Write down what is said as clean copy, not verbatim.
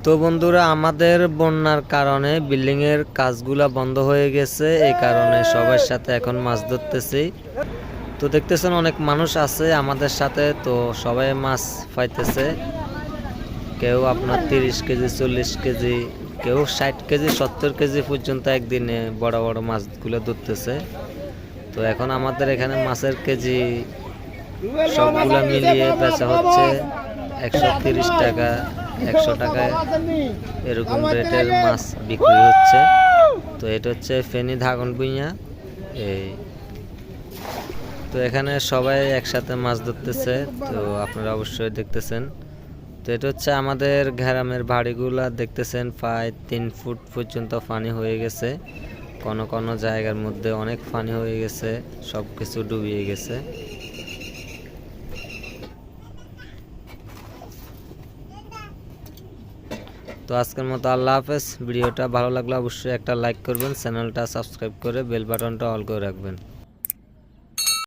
তো বন্ধুরা, আমাদের বন্যার কারণে বিল্ডিং এর কাজগুলা বন্ধ হয়ে গেছে। এই কারণে সবার সাথে এখন মাছ ধরতেছি। তো দেখতেছেন অনেক মানুষ আছে আমাদের সাথে, তো সবাই মাছ পাইতেছে। কেউ আপনার 30 কেজি, 40 কেজি, কেউ 60 কেজি, 70 কেজি পর্যন্ত একদিনে বড় বড় মাছগুলো ধরতেছে। তো এখন আমাদের এখানে মাছের কেজি সবগুলা মিলিয়ে বেচা হচ্ছে 130 টাকা, 100 টাকায় এরকম রেটের মাছ বিক্রি হচ্ছে। তো এটা হচ্ছে ফেনী ধাগন ভুঁইয়া। এই তো এখানে সবাই একসাথে মাছ ধরতেছে, তো আপনারা অবশ্যই দেখতেছেন। তো এটা হচ্ছে আমাদের গ্রামের বাড়িগুলা, দেখতেছেন প্রায় 3 ফুট পর্যন্ত পানি হয়ে গেছে। কোন কোন জায়গার মধ্যে অনেক পানি হয়ে গেছে, সব কিছু ডুবিয়ে গেছে। তো আজকের মতো আল্লাহ হাফেজ। ভিডিওটা ভালো লাগলে অবশ্যই একটা লাইক করবেন, চ্যানেলটা সাবস্ক্রাইব করে বেল বাটনটা অল করে রাখবেন।